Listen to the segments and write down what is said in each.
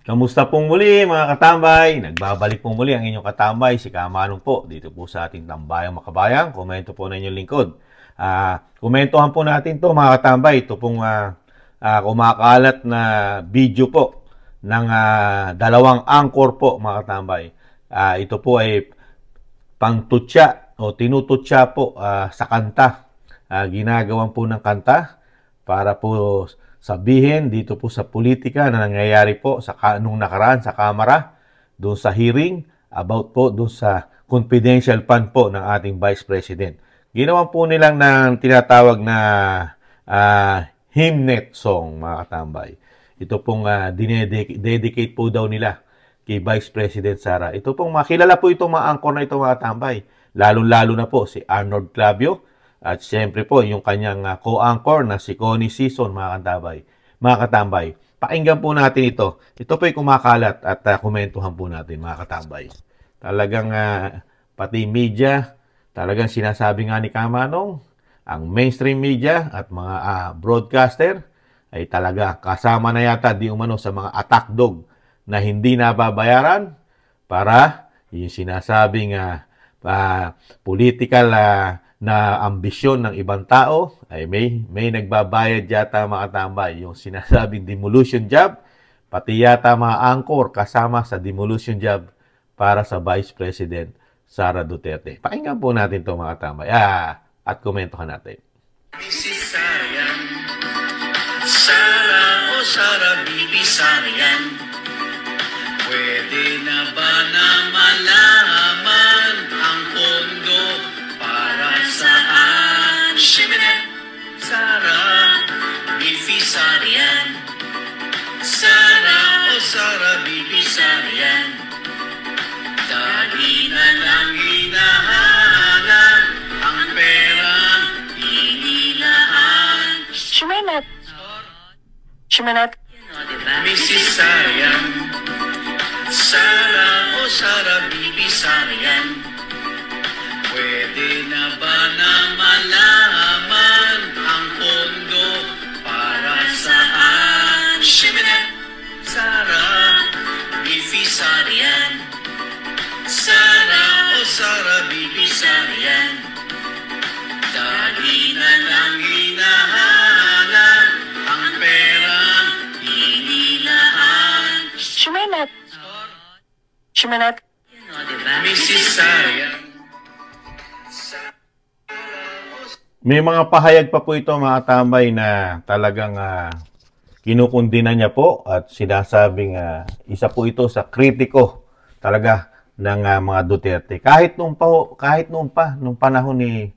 Kamusta pong muli mga katambay? Nagbabalik pong muli ang inyong katambay, si Kamanong po, dito po sa ating Tambayang Makabayang. Komento po na inyong lingkod. Komentohan po natin to mga katambay. Ito pong kumakalat na video po ng dalawang angkor po mga katambay. Ito po ay pangtutya o tinututya po sa kanta. Ginagawan po ng kanta para po sabihin dito po sa politika na nangyayari po nung nakaraan sa Kamara, doon sa hearing about po doon sa confidential fund po ng ating Vice President. Ginawan po nilang ng tinatawag na hymnet song, mga katambay. Ito pong dedicate po daw nila kay Vice President Sara. Ito pong makilala po itong mga angkor na ito, mga katambay. Lalo-lalo na po si Arnold Clavio. At siyempre po, yung kanyang co-anchor na si Connie Season, mga katambay. Pakinggan po natin ito. Ito po ay kumakalat at komentuhan po natin, mga katambay. Talagang pati media, talagang sinasabi nga ni Kamanong, ang mainstream media at mga broadcaster ay talaga kasama na yata di umano sa mga attack dog na hindi nababayaran para yung sinasabing political na ambisyon ng ibang tao ay may nagbabayad yata, mga katambay, yung sinasabing demolition job, pati yata mga angkor kasama sa demolition job para sa Vice President Sara Duterte. Pakinggan po natin ito, mga katambay, at komentohan natin. Mrs. Sarayan, Sara o Sara Bibi Sarayan, pwede na ba na malaman ang pondo para saan? Shiminet, Sara Bibi Sarayan, Sara o Sara Bibi Sarayan, dahil na lang hinahanap ang perang inilaan. Shumenat. Shumenat. Mrs. Sarayan, Sara o Sara Bibi Sarayan, pwede na ba na malaman ang pondo para saan? Shiminet, Sara Bibi Sarayan, Sara o Sara Bibi Sarayan, dahil na lang hinahanap ang perang inilaan. Shumenat. Shumenat. Mrs. Sarayan. May mga pahayag pa po ito, mga katambay, na talagang kinukundina niya po at sinasabing isa po ito sa kritiko talaga ng mga Duterte. Kahit nung panahon ni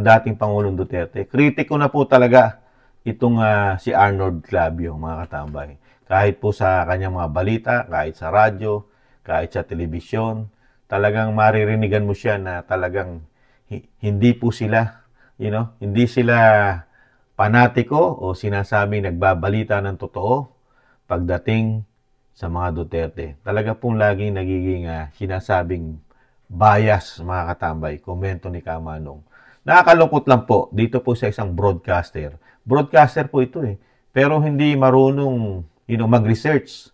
dating Pangulong Duterte, kritiko na po talaga itong si Arnold Clavio, mga katambay. Kahit po sa kanyang mga balita, kahit sa radyo, kahit sa telebisyon, talagang maririnigan mo siya na talagang hindi po sila, hindi sila panatiko o sinasabing nagbabalita ng totoo pagdating sa mga Duterte. Talaga pong laging nagiging sinasabing bias, mga katambay. Komento ni Kamanong. Nakakalungkot lang po dito po sa isang broadcaster. Broadcaster po ito pero hindi marunong mag-research.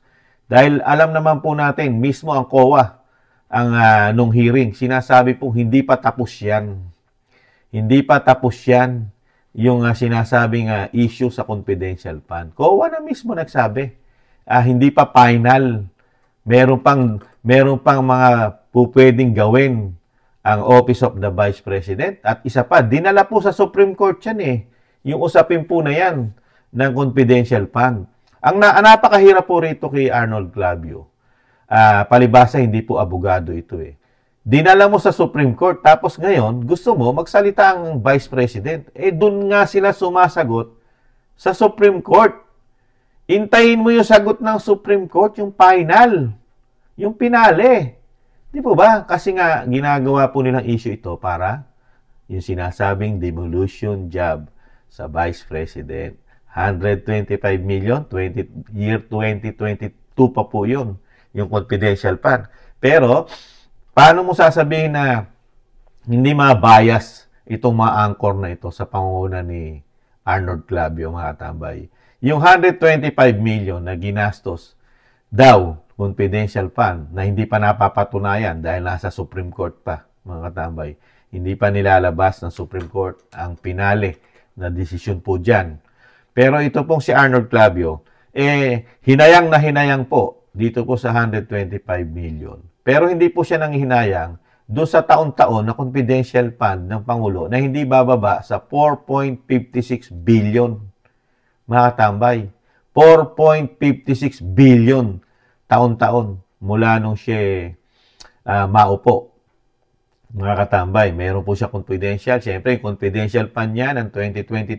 Dahil alam naman po natin, mismo ang COA, nung hearing, sinasabi po hindi pa tapos yan. Hindi pa tapos yan yung sinasabing issue sa confidential fund. COA na mismo nagsabi. Hindi pa final. Meron pang mga pwedeng gawin ang Office of the Vice President. At isa pa, dinala po sa Supreme Court yan yung usapin po na yan ng confidential fund. Ang napakahirap po rito kay Arnold Clavio. Palibasa, hindi po abogado ito Dinala mo sa Supreme Court, tapos ngayon, gusto mo magsalita ang Vice President. Dun nga sila sumasagot sa Supreme Court. Intayin mo yung sagot ng Supreme Court, yung final, yung pinale. Di po ba? Kasi nga, ginagawa po nilang issue ito para yung sinasabing demolition job sa Vice President. 125 million, year 2022 pa po yun, yung confidential fund. Pero, paano mo sasabihin na hindi bias itong mga angkor na ito sa pangunguna ni Arnold Clavio, mga katambay? Yung 125 million na ginastos daw confidential fund na hindi pa napapatunayan dahil nasa Supreme Court pa, mga katambay. Hindi pa nilalabas ng Supreme Court ang pinale na desisyon po dyan. Pero ito pong si Arnold Clavio, hinayang na hinayang po dito po sa 125 million. Pero hindi po siya nang hinayang doon sa taon-taon na confidential fund ng Pangulo na hindi bababa sa 4.56 billion. Mga katambay, 4.56 billion taon-taon mula nung siya maupo. Mga katambay, meron po siya confidential. Siyempre, confidential fund niya ng 2022,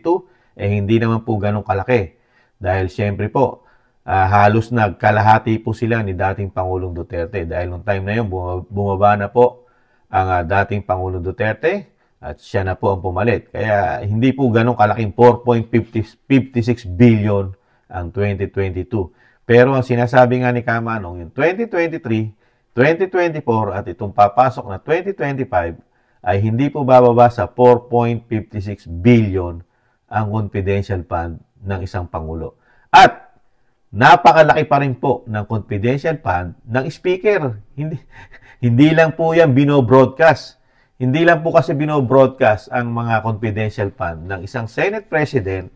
hindi naman po ganun kalaki. Dahil siyempre po, halos nagkalahati po sila ni dating Pangulong Duterte. Dahil nung time na yun, bumaba na po ang dating Pangulong Duterte at siya na po ang pumalit. Kaya hindi po ganun kalaking 4.56 billion ang 2022. Pero ang sinasabi nga ni Kamanong, yung 2023, 2024 at itong papasok na 2025 ay hindi po bababa sa 4.56 billion ang confidential fund ng isang Pangulo. At napakalaki pa rin po ng confidential fund ng speaker. Hindi lang po yan binobroadcast. Hindi lang po kasi binobroadcast ang mga confidential fund ng isang Senate President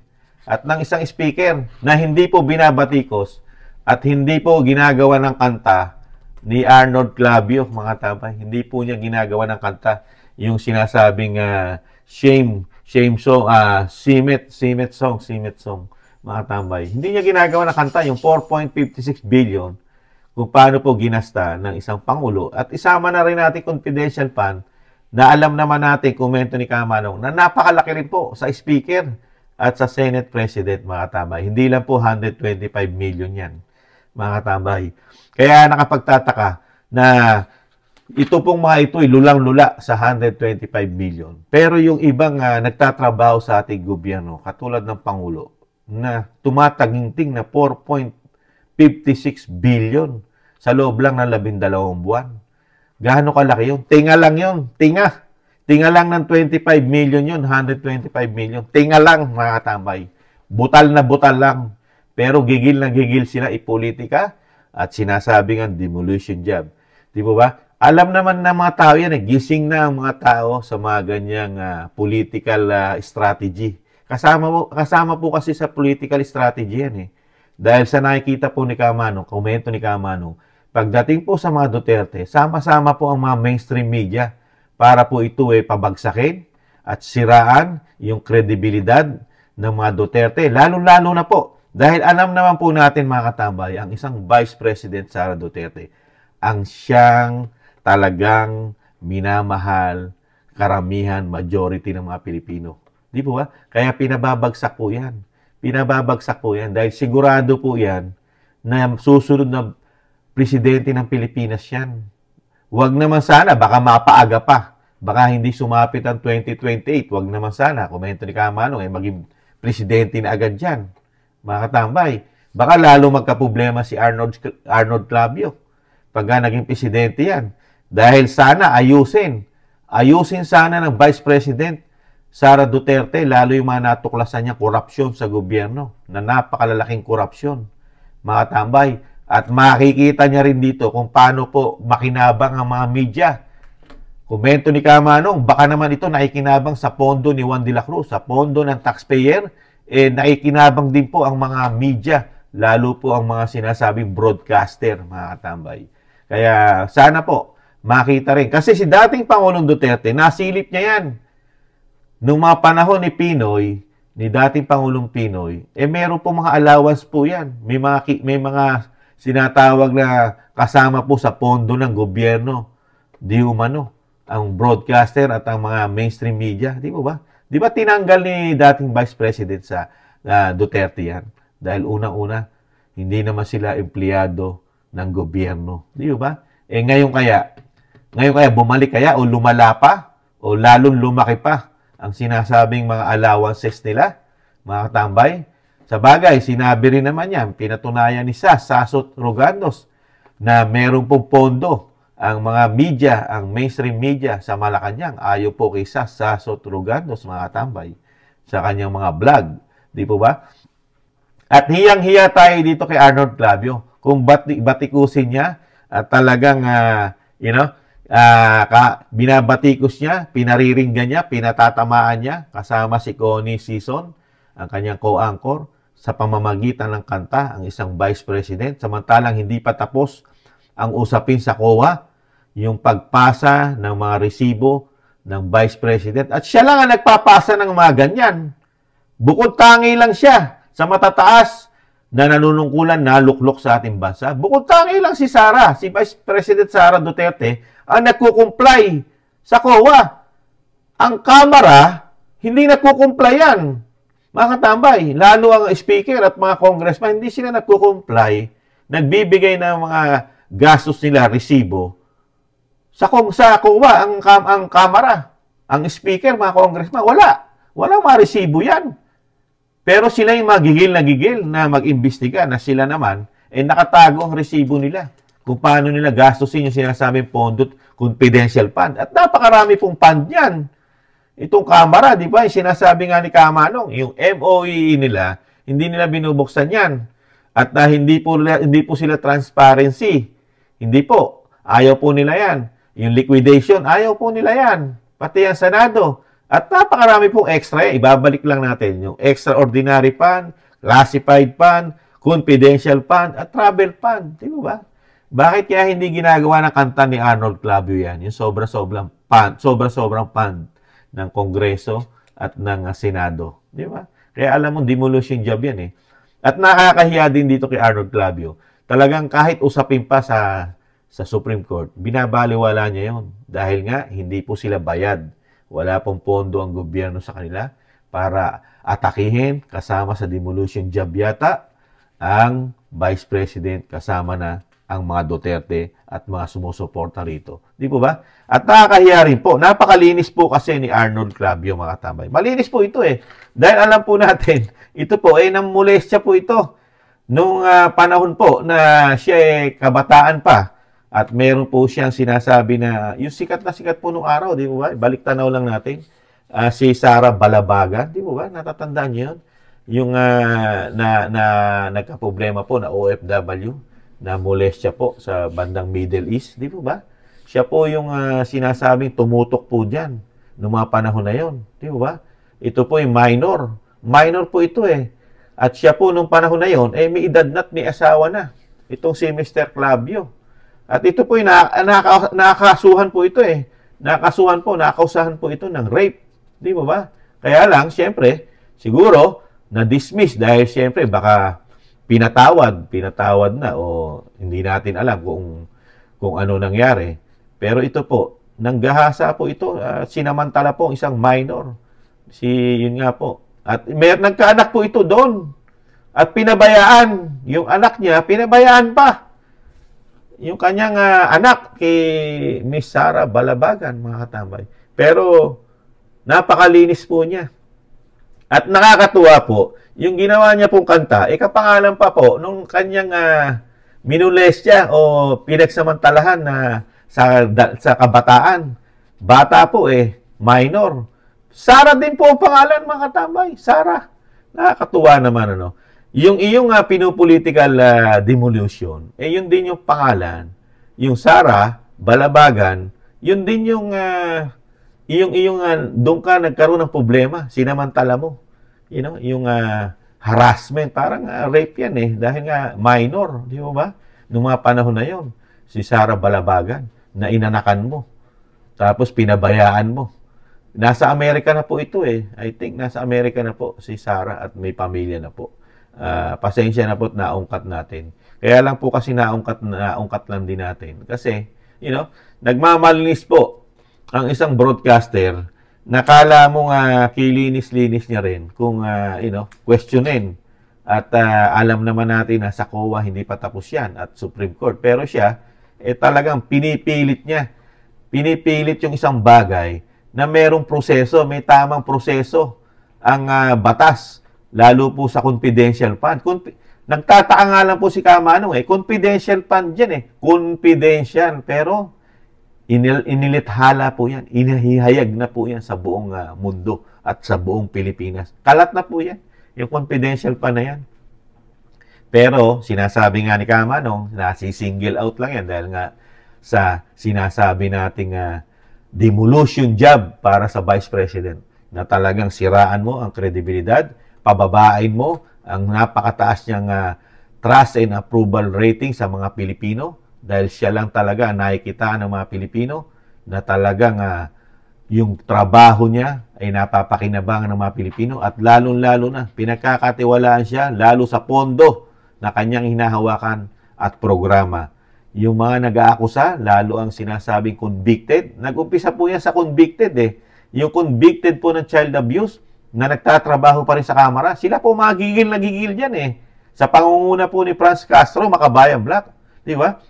at ng isang speaker na hindi po binabatikos at hindi po ginagawa ng kanta ni Arnold Clavio, mga tabay. Hindi po niya ginagawa ng kanta yung sinasabing shame song, Simet song, mga tambay. Hindi niya ginagawa ng kanta yung 4.56 billion kung paano po ginasta ng isang Pangulo. At isama na rin natin confidential fund na alam naman natin, komento ni Kamanong, na napakalaki rin po sa speaker at sa Senate President, mga tambay. Hindi lang po 125 million yan, mga tambay. Kaya nakapagtataka na ito pong mga ito ay lulang-lula sa 125 million. Pero yung ibang nagtatrabaho sa ating gobyerno, katulad ng Pangulo, na tumataginting na 4.56 billion sa loob lang ng 12 buwan. Gaano kalaki yun? Tinga lang yun. Tinga. Tinga lang ng 25 million yun. 125 million. Tinga lang, mga tambay. Butal na butal lang. Pero gigil na gigil sila ipolitika at sinasabi ng demolition job. Di ba? Alam naman ng mga tao yan, gising na ang mga tao sa mga ganyang political strategy. Kasama po kasi sa political strategy yan . Dahil sa nakikita po ni Kamanong, komento ni Kamanong, pagdating po sa mga Duterte, sama-sama po ang mga mainstream media para po ito pabagsakin at siraan yung kredibilidad ng mga Duterte. Lalo-lalo na po, dahil alam naman po natin, mga katambay, ang isang Vice President Sara Duterte, ang siyang talagang minamahal karamihan, majority ng mga Pilipino. Di po ba? Kaya pinababagsak po yan. Pinababagsak po yan dahil sigurado po yan na susunod na presidente ng Pilipinas yan. Huwag naman sana, baka mapaaga pa. Baka hindi sumapit ang 2028. Huwag naman sana, komento ni Kamanong, maging presidente na agad dyan. Mga katambay, baka lalo magkaproblema si Arnold Clavio pagka naging presidente yan. Dahil sana ayusin sana ng Vice President Sara Duterte, lalo yung mga natuklasan niya korupsyon sa gobyerno, na napakalalaking korupsyon, mga tambay. At makikita niya rin dito kung paano po makinabang ang mga media. Komento ni Kamanong, baka naman ito nakikinabang sa pondo ni Juan de la Cruz, sa pondo ng taxpayer, nakikinabang din po ang mga media, lalo po ang mga sinasabing broadcaster, mga katambay. Kaya sana po, makita rin. Kasi si dating Pangulong Duterte, nasilip niya yan. Nung mga panahon ni Pinoy, ni dating Pangulong Pinoy, meron po mga allowance po yan. May mga sinatawag na kasama po sa pondo ng gobyerno. Di umano, ang broadcaster at ang mga mainstream media. Di ba? Di ba tinanggal ni dating Vice President sa Duterte yan? Dahil unang-una, hindi naman sila empleyado ng gobyerno. Di ba? Ngayon kaya bumalik kaya o lumala pa o lalong lumaki pa ang sinasabing mga allowances nila, mga katambay. Sa bagay, sinabi rin naman yan, pinatunayan ni Sasot Rogandos na meron pong pondo ang mga media, ang mainstream media sa Malacanang. Ayaw po kay Sasot Rogandos, mga katambay, sa kanyang mga vlog. Di po ba? At hiyang-hiya tayo dito kay Arnold Clavio. kung batikusin niya at talagang, binabatikos niya, pinariringgan niya, pinatatamaan niya, kasama si Connie Season, ang kanyang co-anchor, sa pamamagitan ng kanta, ang isang vice president, samantalang hindi pa tapos ang usapin sa COA, yung pagpasa ng mga resibo ng vice president. At siya lang ang nagpapasa ng mga ganyan. Bukod tangi lang siya sa matataas na nanunungkulan, naluklok sa ating bansa. Bukod tangi lang si Sara, si Vice President Sara Duterte, ang nagkukumply sa COA. Ang Kamara, hindi nagkukumply yan. Mga katambay, lalo ang speaker at mga congressman, hindi sila nagkukumply, nagbibigay ng mga gastos nila, resibo, sa COA, ang Kamara, ang speaker, mga congressman, walang mga resibo yan. Pero sila yung magigil na mag-imbestiga na sila naman, nakatago ang resibo nila. Kung paano nila gastusin yung sinasabing pondo, confidential fund. At napakarami pong fund yan. Itong Kamara, di ba, yung sinasabi nga ni Kamanong, yung MOE nila, hindi nila binubuksan yan. At hindi po sila transparency. Hindi po. Ayaw po nila yan. Yung liquidation, ayaw po nila yan. Pati ang Senado. At napakarami pong extra yan. Ibabalik lang natin yung extraordinary fund, classified fund, confidential fund, at travel fund. Di ba? Bakit kaya hindi ginagawa ng kanta ni Arnold Clavio yan? Yung sobrang fund ng Kongreso at ng Senado. Di ba? Kaya alam mo, demolition job yan eh. At nakakahiya din dito kay Arnold Clavio. Talagang kahit usapin pa sa Supreme Court, binabaliwala niya yon. Dahil nga, hindi po sila bayad. Wala pong pondo ang gobyerno sa kanila para atakihin kasama sa demolition job yata ang Vice President kasama na ang mga Duterte at mga sumusuporta rito. Di po ba? At nakakahiya rin po. Napakalinis po kasi ni Arnold Clavio, mga katambay. Malinis po ito eh. Dahil alam po natin, ito po, namulestya po ito nung panahon po na siya kabataan pa. At meron po siyang sinasabi na, yung sikat na sikat po nung araw, di po ba? Balik tanaw lang natin. Si Sara Balabagan, di po ba? Natatandaan niyo yun? Yung nagka-problema po na OFW, na molestya po sa bandang Middle East, di po ba? Siya po yung sinasabing tumutok po dyan noong mga panahon na yon, di po ba? Ito po yung minor. Minor po ito eh. At siya po nung panahon na yon, may edad na't may asawa na. Itong si Mr. Clavio. At ito po yung nakakasuhan po ito eh. Nakakausahan po ito ng rape. Di ba ba? Kaya lang, siyempre, siguro, na-dismiss dahil siyempre, baka pinatawad na o hindi natin alam kung ano nangyari. Pero ito po, nanggahasa po ito, sinamantala po isang minor. Yun nga po. At nagkaanak po ito doon. At pinabayaan, yung anak niya, pinabayaan pa. Yung kanyang anak kay Miss Sara Balabagan, mga katambay. Pero napakalinis po niya. At nakakatuwa po, yung ginawa niya pong kanta, kapangalan pa po nung kanyang minulestya o pinagsamantalahan na sa kabataan. Bata po minor. Sara din po ang pangalan, mga katambay. Sara. Nakakatuwa naman, ano. Yung iyong pinopolitical demolition, yun din yung pangalan. Yung Sara Balabagan, yun din yung doon ka nagkaroon ng problema, sinamantala mo. You know, yung harassment, parang rape yan dahil nga minor, di ba? Noong mga panahon na yon, si Sara Balabagan, na inanakan mo. Tapos pinabayaan mo. Nasa Amerika na po ito I think nasa Amerika na po si Sara at may pamilya na po. Pasensya na po at naungkat natin. Kaya lang po kasi naungkat lang din natin. Kasi, nagmamalinis po ang isang broadcaster. Nakala mo kilinis-linis niya rin kung, questionin. At alam naman natin na sa COA hindi pa tapos yan at Supreme Court. Pero siya, talagang pinipilit niya. Pinipilit yung isang bagay na merong proseso, may tamang proseso ang batas. Lalo po sa confidential fund. Nagtataka nga lang po si Kamanong confidential fund yan confidential. Pero inilithala po yan. Inihayag na po yan sa buong mundo at sa buong Pilipinas. Kalat na po yan. Yung confidential fund na yan. Pero, sinasabi nga ni Kamanong, nasi-single out lang yan dahil nga sa sinasabi nating demolition job para sa Vice President na talagang siraan mo ang kredibilidad, pababain mo ang napakataas niyang trust and approval rating sa mga Pilipino dahil siya lang talaga nakikitaan ng mga Pilipino na talagang yung trabaho niya ay napapakinabangan ng mga Pilipino at lalong-lalo na pinagkakatiwalaan siya lalo sa pondo na kanyang hinahawakan at programa. Yung mga nag-aakusa, lalo ang sinasabing convicted, nag-umpisa po yan sa convicted eh. Yung convicted po ng child abuse na nagtatrabaho pa rin sa Kamara, sila po magigil na gigil dyan eh. Sa pangunguna po ni Franz Castro, Makabayan Black, di ba?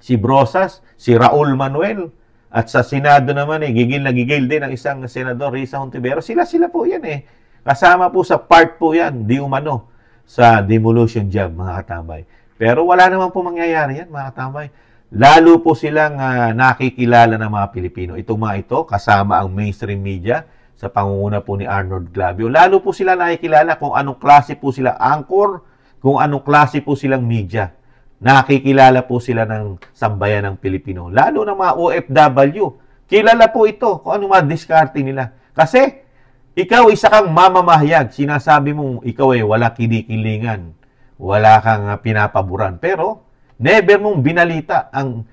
Si Brosas, si Raul Manuel, at sa Senado naman eh, gigil na gigil din ang isang senador, Risa Hontiveros. Sila po yan eh. Kasama po sa part po yan, di umano, sa demolition job, mga katambay. Pero wala naman po mangyayari yan, mga katambay. Lalo po silang nakikilala ng mga Pilipino. Itong mga ito, kasama ang mainstream media, sa pangunguna po ni Arnold Clavio. Lalo po sila nakikilala kung anong klase po sila anchor, kung anong klase po silang media. Nakikilala po sila ng sambayan ng Pilipino. Lalo ng mga OFW. Kilala po ito kung anong mga diskarte nila. Kasi, ikaw isa kang mamamahayag. Sinasabi mong ikaw ay wala kinikilingan. Wala kang pinapaboran. Pero, never mong binalita ang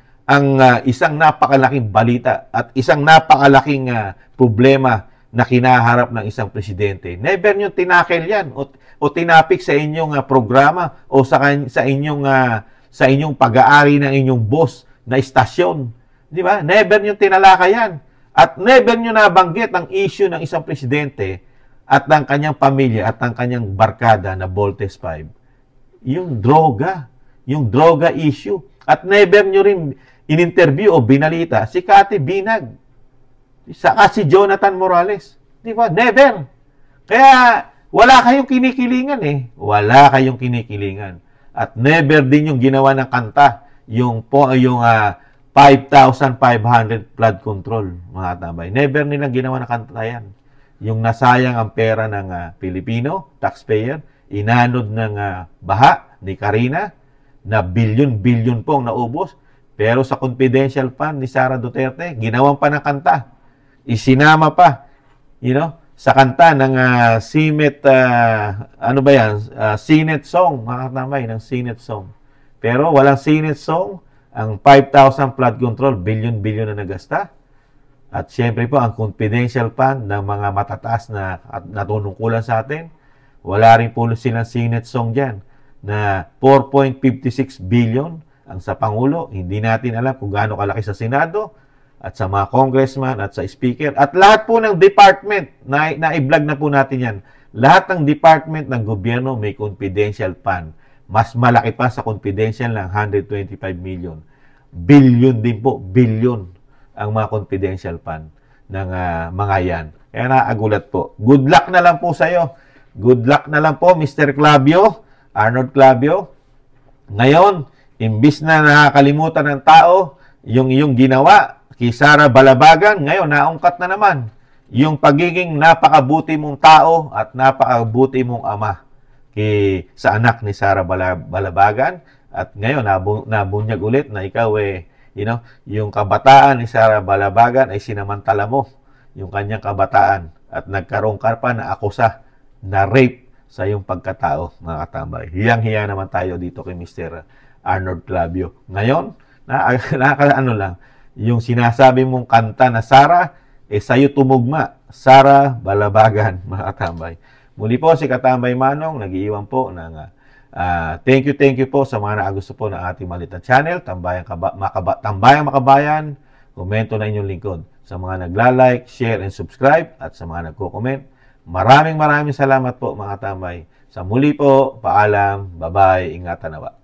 isang napakalaking balita at isang napakalaking problema na kinaharap ng isang presidente. Never nyo tinakel yan o tinapik sa inyong programa o sa inyong pag-aari ng inyong boss na istasyon. Di ba? Never nyo tinalakay yan. At never nyo nabanggit ang issue ng isang presidente at ng kanyang pamilya at ng kanyang barkada na Voltes 5. Yung droga issue. At never nyo rin in-interview o binalita si Cathy Binag. Saka si Jonathan Morales. Di ba? Never. Kaya wala kayong kinikilingan eh. Wala kayong kinikilingan. At never din yung ginawa ng kanta. Yung 5,500 flood control, mga tambay. Never nilang ginawa ng kanta yan. Yung nasayang ang pera ng Pilipino, taxpayer, inanod ng baha ni Karina, na bilyon-bilyon po ang naubos. Pero sa confidential fund ni Sara Duterte, ginawan pa ng kanta. Isinama pa, sa kanta ng CNET, CNET song, mga katambay, ng CNET song. Pero walang CNET song, ang 5,000 flood control, bilyon-bilyon na nagasta. At syempre po, ang confidential fund ng mga matataas na natunungkulan sa atin, wala rin po silang CNET song dyan na 4.56 billion ang sa Pangulo. Hindi natin alam kung gaano kalaki sa Senado at sa mga congressman at sa speaker. At lahat po ng department, na-i-vlog na po natin yan. Lahat ng department ng gobyerno may confidential fund. Mas malaki pa sa confidential ng 125 million. Billion din po, billion ang mga confidential fund ng mga yan. Kaya naagulat po. Good luck na lang po sa iyo. Good luck na lang po, Mr. Clavio, Arnold Clavio. Ngayon, imbis na nakakalimutan ng tao yung iyong ginawa kay Sara Balabagan, ngayon naungkat na naman yung pagiging napakabuti mong tao at napakabuti mong ama sa anak ni Sara Balabagan. At ngayon, nabunyag ulit na ikaw yung kabataan ni Sara Balabagan ay sinamantala mo yung kanyang kabataan at nagkaroon ka pa na akusa na rape sa iyong pagkatao, mga katambay. Hiyang-hiya naman tayo dito kay Mr. Arnold Clavio. Ngayon, yung sinasabi mong kanta na Sara, sa'yo tumugma, Sara Balabagan, mga katambay. Muli po si Katambay Manong, nag-iiwan po ng thank you po sa mga nakagusto po ng ating malitan channel, Tambayang Makabayan, komento na inyong lingkod. Sa mga nagla-like, share, and subscribe, at sa mga nagko-comment, maraming salamat po mga tambay. Sa muli po, paalam, bye-bye, ingatan nawa.